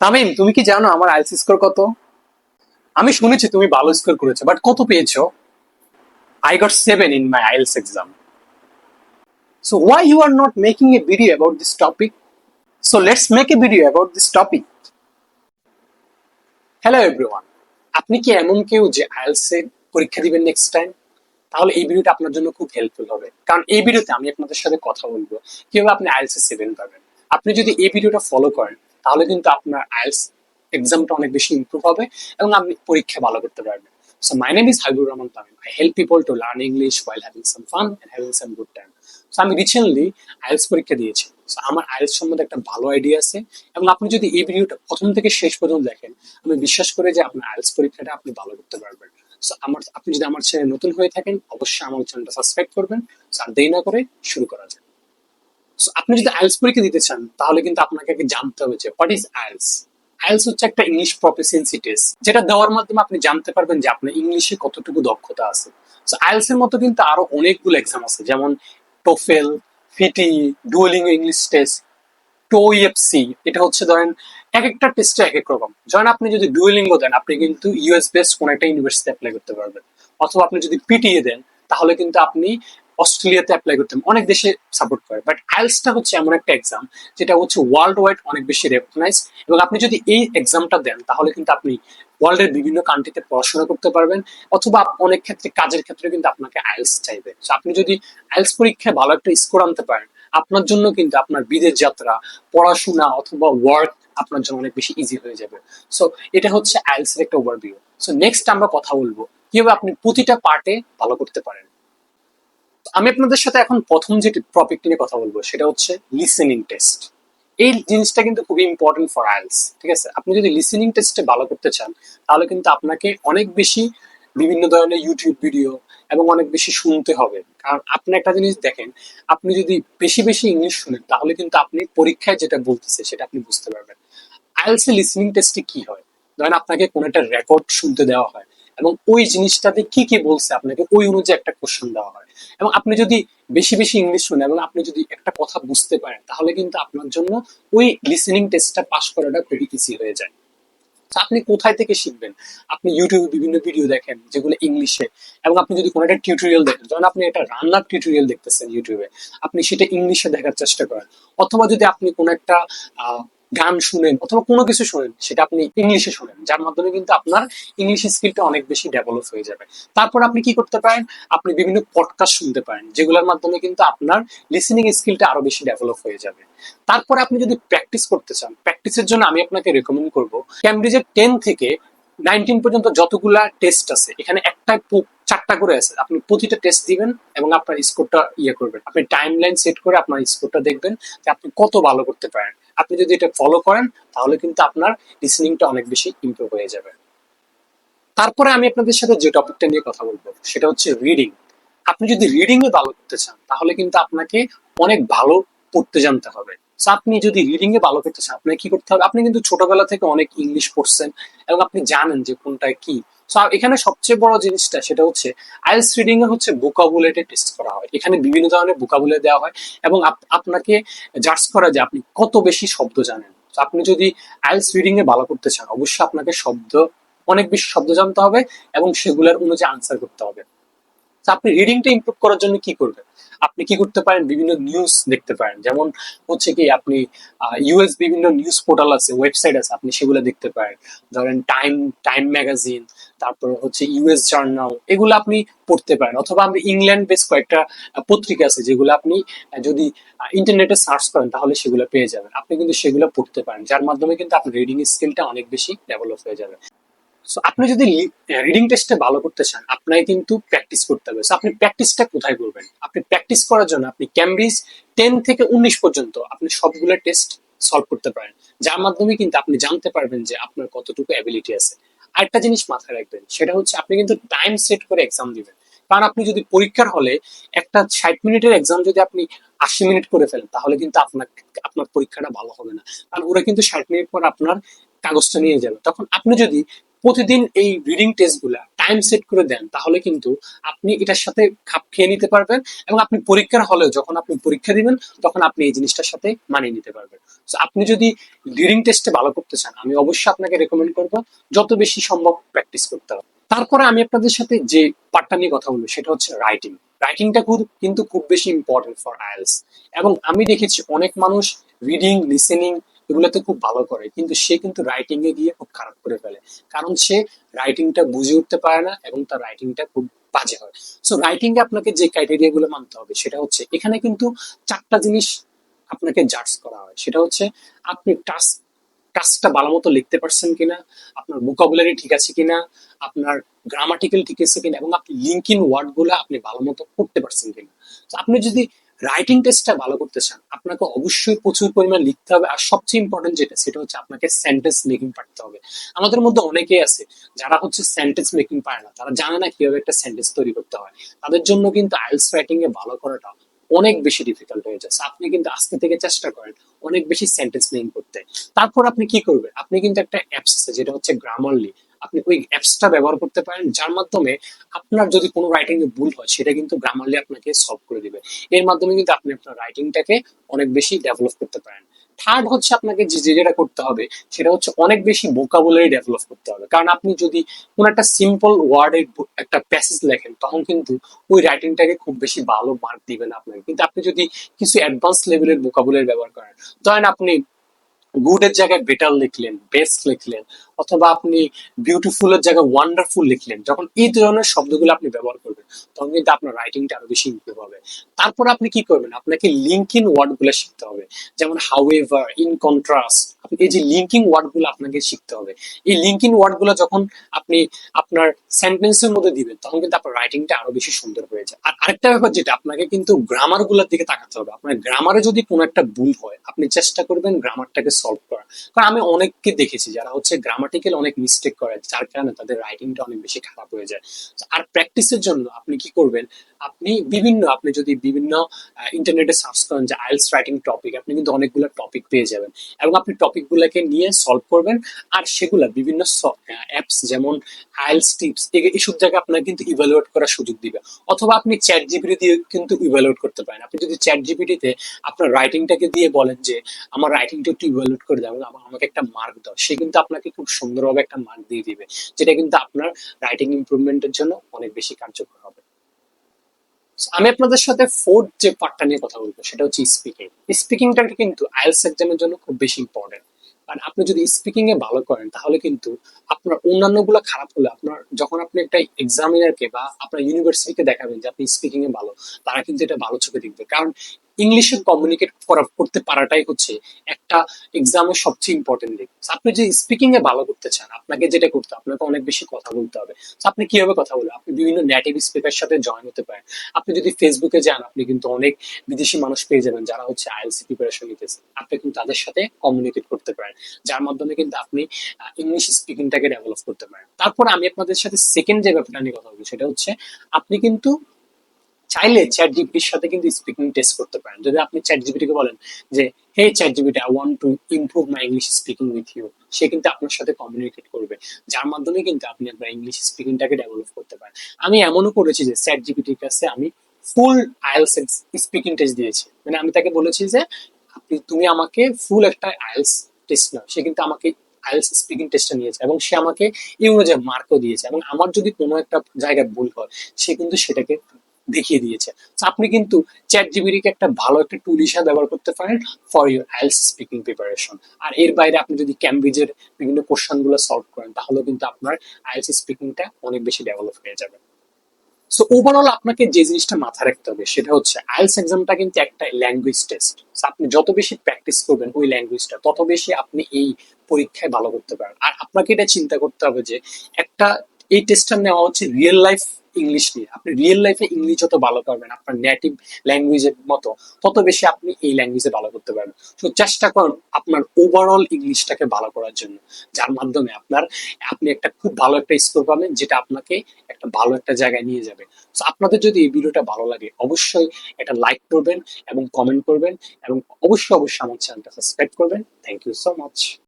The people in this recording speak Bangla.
তামিম, তুমি কি জানো আমার আইএলটিএস স্কোর কত? আমি শুনেছি তুমি ভালো স্কোর করেছো, বাট কত পেয়েছো? I got 7 in my IELTS exam. So why you are not making a video about this topic? So let's make a video about this topic. Hello everyone, আপনি কি এমন কেউ যে আইএলটিএস এর পরীক্ষা দিবেন নেক্সট টাইম? তাহলে এই ভিডিওটা আপনার জন্য খুব হেল্পফুল হবে, কারণ এই ভিডিওতে আমি আপনাদের সাথে কথা বলবো কিভাবে আপনি আইএলটিএস 7 পাবেন। আপনি যদি এই ভিডিওটা ফলো করেন তাহলে কিন্তু আপনার আইএলটিএস এক্সামটা অনেক বেশি ইমপ্রুভ হবে এবং আপনি পরীক্ষা ভালো করতে পারবেন। So my name is Habibur Rahman Tamim. I help people to learn English while having some fun and having some good time. So আমি রিসেন্টলি আইএলটিএস পরীক্ষা দিয়েছি। So আমার আইএলটিএস সম্বন্ধে একটা ভালো আইডিয়া আছে, এবং আপনি যদি এই ভিডিওটা প্রথম থেকে শেষ পর্যন্ত দেখেন, আমি বিশ্বাস করি যে আপনার আইএলটিএস পরীক্ষাটা আপনি ভালো করতে পারবেন। সো আপনি যদি আমার চ্যানেল নতুন হয়ে থাকেন, অবশ্যই আমার চ্যানেলটা সাবস্ক্রাইব করবেন। আর দেরি না করে শুরু করা যায়। সো আপনি যদি আইএলটিএস পরীক্ষা দিতে চান তাহলে কিন্তু আপনাকে আগে জানতে হবে যে হোয়াট ইজ আইএলটিএস। আইএলটিএস হচ্ছে একটা ইংলিশ প্রফিসিয়েন্সি টেস্ট, যেটা দেওয়ার মাধ্যমে আপনি জানতে পারবেন যে আপনার ইংলিশে কতটুকু দক্ষতা আছে। সো আইএলটিএস এর মতো কিন্তু আরো অনেকগুলো এক্সাম আছে, যেমন টোফেল, ফিটি, ডুওলিঙ্গো ইংলিশ টেস্ট, টোইএফসি। এটা হচ্ছে ধরেন এক একটা টেস্টে এক এক রকম। ধরেন আপনি যদি ডুওলিঙ্গো দেন, আপনি কিন্তু ইউএস বেসড কোন একটা ইউনিভার্সিটি অ্যাপ্লাই করতে পারবেন। অথবা আপনি যদি পিটিএ দেন, তাহলে কিন্তু আপনি অস্ট্রেলিয়াতে অ্যাপ্লাই করতে অনেক দেশে সাপোর্ট করে। বাট আইএলটিএসটা হচ্ছে এমন একটা এক্সাম যেটা হচ্ছে ওয়ার্ল্ড ওয়াইড অনেক বেশি রেকগনাইজ, এবং আপনি যদি এই এক্সামটা দেন তাহলে কিন্তু আপনি ওয়ার্ল্ডের বিভিন্ন কান্ট্রিতে পড়াশোনা করতে পারবেন, অথবা অনেক ক্ষেত্রে কাজের ক্ষেত্রে কিন্তু আপনাকে আইএলটিএস চাইবে। তো আপনি যদি আইএলটিএস পরীক্ষায় ভালো একটা স্কোর আনতে পারেন, আপনার জন্য কিন্তু আপনার বিদেশ যাত্রা, পড়াশোনা অথবা ওয়ার্ক আপনার জন্য অনেক বেশি ইজি হয়ে যাবে। সো এটা হচ্ছে আইএলটিএস এর একটা ওভারভিউ। সো নেক্সট আমরা কথা বলবো কিভাবে আপনি প্রতিটা পার্টে ভালো করতে পারেন। আমি আপনাদের সাথে এখন প্রথম যে টপিকটি নিয়ে কথা বলবো সেটা হচ্ছে লিসেনিং টেস্ট। এই জিনিসটা কিন্তু খুবই ইম্পর্টেন্ট ফর আইএলটিএস। ঠিক আছে, আপনি যদি লিসেনিং টেস্টে ভালো করতে চান তাহলে কিন্তু আপনাকে অনেক বেশি বিভিন্ন ধরনের ইউটিউব ভিডিও এবং অনেক বেশি শুনতে হবে। কারণ আপনি একটা জিনিস দেখেন, আপনি যদি বেশি বেশি ইংলিশ শুনেন তাহলে কিন্তু আপনি পরীক্ষায় যেটা বলতেছে সেটা আপনি বুঝতে পারবেন। আইএলটিএস লিসেনিং টেস্টে কি হয়, ধরেন আপনাকে কোনো একটা রেকর্ড শুনতে দেওয়া হয় এবং ওই জিনিসটাতে কি কি বলছে আপনাকে ওই অনুযায়ী একটা কোশ্চেন দেওয়া হয়। এবং আপনি যদি বেশি বেশি ইংলিশ শুনেন এবং আপনি যদি একটা কথা বুঝতে পারেন তাহলে কিন্তু আপনার জন্য ওই লিসেনিং টেস্টটা পাস করাটা খুবই ইজি হয়ে যায়। তো আপনি কোথায় থেকে শিখবেন? আপনি ইউটিউবে বিভিন্ন ভিডিও দেখেন যেগুলো ইংলিশে, এবং আপনি যদি কোনো একটা টিউটোরিয়াল দেখেন, যখন আপনি একটা রান্নার টিউটোরিয়াল দেখতেছেন ইউটিউবে, আপনি সেটা ইংলিশে দেখার চেষ্টা করেন। অথবা যদি আপনি কোনো একটা গান শুনেন অথবা কোনো কিছু শুনেন, সেটা আপনি ইংলিশে শুনেন, যার মাধ্যমে কিন্তু আপনার ইংলিশ স্কিলটা অনেক বেশি ডেভেলপ হয়ে যাবে। তারপর আপনি কি করতে পারেন? আপনি বিভিন্ন পডকাস্ট শুনতে পারেন, যেগুলোর মাধ্যমে কিন্তু আপনার লিসেনিং স্কিলটা আরো বেশি ডেভেলপ হয়ে যাবে। তারপরে আপনি যদি প্র্যাকটিস করতে চান, প্র্যাকটিসের জন্য আমি আপনাকে রেকমেন্ড করবো ক্যামব্রিজের 10 থেকে 19 পর্যন্ত যতগুলা টেস্ট আছে, এখানে একটা 4টা করে আছে। আপনি প্রতিটা টেস্ট দিবেন এবং আপনার স্কোরটা করবেন। আপনি টাইম লাইন সেট করে আপনার স্কোরটা দেখবেন যে আপনি কত ভালো করতে পারেন। আপনি যদি এটা ফলো করেন তাহলে কিন্তু আপনার লিসেনিংটা অনেক বেশি ইমপ্রুভ হয়ে যাবে। তারপরে আমি আপনাদের সাথে যে টপিকটা নিয়ে কথা বলবো সেটা হচ্ছে রিডিং। আপনি যদি রিডিং এ ভালো করতে চান তাহলে কিন্তু আপনাকে অনেক ভালো পড়তে জানতে হবে। So আপনি যদি রিডিং এ ভালো করতে চান আপনাকে কি করতে হবে? আপনি কিন্তু ছোটবেলা থেকে অনেক ইংলিশ পড়ছেন এবং আপনি জানেন যে কোনটা কি। সো এখানে সবচেয়ে বড় জিনিসটা সেটা হচ্ছে আইএলটিএস রিডিং এ হচ্ছে ভোকাবুলারি টেস্ট করা হয়। এখানে বিভিন্ন ধরনের ভোকাবুলারি দেওয়া হয় এবং আপনাকে জাজ করা যায় আপনি কত বেশি শব্দ জানেন। তো আপনি যদি আইএলটিএস রিডিং এ ভালো করতে চান অবশ্যই আপনাকে অনেক বেশি শব্দ জানতে হবে এবং সেগুলোর অনুযায়ী আনসার করতে হবে। আপনি রিডিংটা ইমপ্রুভ করার জন্য কি করবেন? আপনি কি করতে পারেন? বিভিন্ন নিউজ দেখতে পারেন, যেমন হচ্ছে কি আপনি ইউএস বিভিন্ন নিউজ পোর্টাল আছে, ওয়েবসাইট আছে, আপনি সেগুলো দেখতে পারেন। ধরেন টাইম টাইম ম্যাগাজিন, তারপর হচ্ছে ইউএস জার্নাল, এগুলো আপনি পড়তে পারেন। অথবা আপনি ইংল্যান্ড বেস কয়েকটা পত্রিকা আছে যেগুলো আপনি যদি ইন্টারনেটে সার্চ করেন তাহলে সেগুলো পেয়ে যাবেন। আপনি কিন্তু সেগুলো পড়তে পারেন, যার মাধ্যমে কিন্তু আপনার রিডিং স্কিলটা অনেক বেশি ডেভেলপ হয়ে যাবে। সো আপনি যদি রিডিং টেস্টে ভালো করতে চান আপনাকে কিন্তু প্র্যাকটিস করতে হবে। সো আপনি প্র্যাকটিসটা কোথায় করবেন? আপনি প্র্যাকটিস করার জন্য আপনি ক্যামব্রিজ 10 থেকে 19 পর্যন্ত আপনি সবগুলো টেস্ট সলভ করতে পারেন, যার মাধ্যমে কিন্তু আপনি জানতে পারবেন যে আপনার কতটুকু অ্যাবিলিটি আছে। আরেকটা জিনিস মাথায় রাখবেন, সেটা হচ্ছে আপনি কিন্তু টাইম সেট করে এক্সাম দিবেন। কারণ আপনি যদি পরীক্ষার হলে একটা 60 মিনিটের এক্সাম যদি আপনি 80 মিনিট করে ফেলেন তাহলে কিন্তু আপনার পরীক্ষাটা ভালো হবে না। কারণ ওরা কিন্তু 60 মিনিট পর আপনার কাগজটা নিয়ে যাবে। তখন আপনি যদি প্রতিদিন এই রিডিং টেস্ট গুলা টাইম সেট করে দেন, তাহলে কিন্তু আপনি এটার সাথে খাপ খেয়ে নিতে পারবেন, এবং আপনি পরীক্ষার হলেও যখন আপনি পরীক্ষা দিবেন তখন আপনি এই জিনিসটার সাথে মানিয়ে নিতে পারবেন। তো আপনি যদি রিডিং টেস্টে ভালো করতে চান, আমি অবশ্যই আপনাকে রেকমেন্ড করবো যত বেশি সম্ভব প্র্যাকটিস করতে হবে। তারপরে আমি আপনাদের সাথে যে পার্টটা নিয়ে কথা বলবো সেটা হচ্ছে রাইটিং। রাইটিংটা কিন্তু খুব বেশি ইম্পর্টেন্ট ফর আইএলস। এবং আমি দেখেছি অনেক মানুষ রিডিং, লিসেনিং এগুলোতে খুব ভালো করে, কিন্তু সে কিন্তু রাইটিং এ গিয়ে খুব খারাপ করে ফেলে, কারণ সে রাইটিংটা বুঝে উঠতে পারে না এবং তার রাইটিংটা খুব বাজে হয়। সো রাইটিং এ আপনাকে যে ক্রাইটেরিয়া গুলো মানতে হবে সেটা হচ্ছে, এখানে কিন্তু চারটা জিনিস আপনাকে জাজ করা হয়। সেটা হচ্ছে আপনি টাস্কটা ভালো মতো লিখতে পারছেন কিনা, আপনার ভোকাবুলারি ঠিক আছে কিনা, আপনার গ্রামাটিক্যাল ঠিক আছে কিনা, এবং আপনি লিঙ্কিং ওয়ার্ড গুলো আপনি ভালো মতো করতে পারছেন কিনা। তো আপনি যদি রাইটিং টেস্টটা ভালো করতে চান, আপনাকে অবশ্যই প্রচুর পরিমাণ লিখতে হবে। আর সবচেয়ে ইম্পর্টেন্ট যেটা, সেটা হচ্ছে আপনাকে সেন্টেন্স মেকিং পারতে হবে। আমাদের মধ্যে অনেকেই আছে যারা হচ্ছে সেন্টেন্স মেকিং পারে না, তারা জানে না কিভাবে একটা সেন্টেন্স তৈরি করতে হয়। তাদের জন্য কিন্তু আইএলটিএস রাইটিং এ ভালো করাটা অনেক বেশি ডিফিকাল্ট হয়ে যাচ্ছে। আপনি কিন্তু আজকে থেকে চেষ্টা করেন অনেক বেশি সেন্টেন্স মেকিং করতে। তারপর আপনি কি করবেন, আপনি কিন্তু একটা অ্যাপস আছে যেটা হচ্ছে গ্রামারলি, আপনি ওই অ্যাপসটা ব্যবহার করতে পারেন, যার মাধ্যমে আপনার যদি কোনো রাইটিং এ ভুল হয় সেটা কিন্তু গ্রামারলি আপনাকে সলভ করে দিবে। এর মাধ্যমে কিন্তু আপনি আপনার রাইটিংটাকে অনেক বেশি ডেভেলপ করতে পারেন। থার্ড হচ্ছে আপনাকে যেটা করতে হবে সেটা হচ্ছে অনেক বেশি ভোকাবুলারি ডেভেলপ করতে হবে। কারণ আপনি যদি কোনো একটা সিম্পল ওয়ার্ডের একটা প্যাসেজ লেখেন, তখন কিন্তু ওই রাইটিংটাকে খুব বেশি ভালো মার্ক দিবে না আপনাকে। কিন্তু আপনি যদি কিছু অ্যাডভান্স লেভেলের ভোকাবুলারি ব্যবহার করেন, ধরেন আপনি গুডের জায়গায় বেটার লিখলেন, বেস্ট লিখলেন, অথবা আপনি বিউটিফুল এর জায়গায় ওয়ান্ডারফুল লিখলেন, যখন এই ধরনের শব্দগুলো আপনি ব্যবহার করবেন তখন কিন্তু আপনার রাইটিংটা আরো বেশি ইমপ্রুভ হবে। তারপর আপনি কি করবেন, আপনাকে লিঙ্কিং ওয়ার্ড গুলো শিখতে হবে, যেমন হাউএভার, ইন কন্ট্রাস্ট। এই যে লিঙ্কিং ওয়ার্ড গুলো আপনাকে শিখতে হবে। এই লিঙ্কিং ওয়ার্ড গুলো যখন আপনি আপনার সেন্টেন্সের মধ্যে দিবেন, তখন কিন্তু আপনার রাইটিংটা আরো বেশি সুন্দর হয়ে যায়। আর আরেকটা ব্যাপার যেটা, আপনাকে কিন্তু গ্রামার গুলোর দিকে তাকাতে হবে। আপনার গ্রামারে যদি কোনো একটা ভুল হয়, আপনি চেষ্টা করবেন গ্রামারটাকে সলভ করা। কারণ আমি অনেককে দেখেছি যারা হচ্ছে গ্রামাটিক্যাল অনেক মিস্টেক করে, যার কারণে তাদের রাইটিংটা অনেক বেশি খারাপ হয়ে যায়। আর প্র্যাকটিসের জন্য আপনি কি করবেন, আপনি যদি বিভিন্ন ইন্টারনেটে সার্চ করেন যে আইএলটিএস রাইটিং টপিক, আপনি কিন্তু অনেকগুলো টপিক পেয়ে যাবেন, এবং আপনি টপিকগুলোকে নিয়ে সলভ করবেন। আর সেগুলা বিভিন্ন অ্যাপস যেমন আইএলটিএস টিপস, এইসব জায়গায় আপনার কিন্তু ইভালুয়েট করার সুযোগ দিবে। অথবা আপনি চ্যাট জিপিটি দিয়ে কিন্তু ইভালুয়েট করতে পারেন। আপনি যদি চ্যাট জিপিটিতে আপনার রাইটিংটাকে দিয়ে বলেন যে আমার রাইটিংটা একটু ইভালুয়েট করে দাও, আমাকে একটা মার্ক দাও, সে কিন্তু আপনাকে খুব সুন্দরভাবে একটা মার্ক দিয়ে দিবে, যেটা কিন্তু আপনার রাইটিং ইমপ্রুভমেন্টের জন্য অনেক বেশি কার্যকর হবে। আমি আপনাদের সাথে ফোর্থ যে পার্টটা নিয়ে কথা বলবো সেটা হচ্ছে স্পিকিং। স্পিকিংটা কিন্তু আইএলটিএস এক্সামের জন্য খুব বেশি ইম্পর্টেন্ট। কারণ আপনি যদি স্পিকিং এ ভালো করেন, তাহলে কিন্তু আপনার অন্যান্য গুলো খারাপ হলে, আপনার যখন আপনি একটা এক্সামিনারকে বা আপনার ইউনিভার্সিটিকে দেখাবেন যে আপনি স্পিকিং এ ভালো, তারা কিন্তু এটা ভালো চোখে দেখবে। কারণ ইংলিশে কমিউনিকেট করতে পারাটাই হচ্ছে একটা এক্সামের সবচেয়ে ইম্পর্টেন্ট দিক। আপনি যে স্পিকিং এ ভালো করতে চান, আপনাকে যেটা করতে হবে, আপনাকে অনেক বেশি কথা বলতে হবে। আপনি কিভাবে কথা বলবেন, আপনি বিভিন্ন নেটিভ স্পিকার সাথে জয়েন হতে পারেন। আপনি যদি ফেসবুকে যান, আপনি কিন্তু অনেক বিদেশি মানুষ পেয়ে যাবেন যারা হচ্ছে আইএলটিএস প্রিপারেশন নিতেছে। আপনি কিন্তু তাদের সাথে কমিউনিকেট করতে পারেন, যার মাধ্যমে কিন্তু আপনি ইংলিশ স্পিকিংটাকে ডেভেলপ করতে পারেন। তারপর আমি আপনাদের সাথে সেকেন্ড যে ব্যাপারটা নিয়ে কথা বলবো সেটা হচ্ছে, আপনি কিন্তু চাইলে চ্যাট জিপিটির সাথে কিন্তু স্পিকিং টেস্ট করতে পারেন। যদি আপনি চ্যাট জিপিটিকে বলেন যে hey chat GPT, I want to improve my English speaking with you, সে কিন্তু আপনার সাথে কমিউনিকেট করবে, যার মাধ্যমে কিন্তু আপনি আপনার ইংলিশ স্পিকিংটাকে ডেভেলপ করতে পারেন। আমি এমনও করেছি যে চ্যাট জিপিটির কাছে আমি ফুল আইএলটিএস স্পিকিং টেস্ট দিয়েছি। মানে আমি তাকে বলেছি যে তুমি আমাকে ফুল একটা আইএলটিএস টেস্ট নাও, সে কিন্তু আমাকে আইএলটিএস স্পিকিং টেস্টটা নিয়েছে, এবং সে আমাকে এই অনুযায়ী মার্কও দিয়েছে। এবং আমার যদি কোনো একটা জায়গায় ভুল হয়, সে কিন্তু সেটাকে দেখিয়ে দিয়েছে। আপনি কিন্তু চ্যাট জিপিটিকে একটা ভালো একটা টুল হিসাবে ব্যবহার করতে পারেন for your IELTS speaking preparation. আর এর বাইরে আপনি যদি ক্যামব্রিজের বিভিন্ন কোশ্চেন গুলো সলভ করেন, তাহলে কিন্তু আপনার আইএলটিএস স্পিকিংটা অনেক বেশি ডেভেলপ হয়ে যাবে। সো ওভারঅল আপনাকে যে জিনিসটা মাথায় রাখতে হবে সেটা হচ্ছে, আইএলটিএস এক্সামটা কিন্তু একটা ল্যাঙ্গুয়েজ টেস্ট। আপনি যত বেশি প্র্যাকটিস করবেন ওই ল্যাঙ্গুয়েজটা, তত বেশি আপনি এই পরীক্ষায় ভালো করতে পারেন। আর আপনাকে এটা চিন্তা করতে হবে যে একটা এই টেস্টটা নেওয়া হচ্ছে রিয়েল লাইফ ইংলিশ নিয়ে। আপনি রিয়েল লাইফে ইংলিশ যত ভালো করবেন আপনার নেটিভ ল্যাঙ্গুয়েজের মতো, তত বেশি আপনি এই ল্যাঙ্গুয়েজে ভালো করতে পারবেন। তো চেষ্টা করুন আপনার ওভারঅল ইংলিশটাকে ভালো করার জন্য, যার মাধ্যমে আপনি একটা খুব ভালো একটা স্কোর পাবেন, যেটা আপনাকে একটা ভালো একটা জায়গায় নিয়ে যাবে। তো আপনাদের যদি এই ভিডিওটা ভালো লাগে, অবশ্যই এটা লাইক করবেন এবং কমেন্ট করবেন, এবং অবশ্যই আমার চ্যানেলটা সাবস্ক্রাইব করবেন। Thank you so much.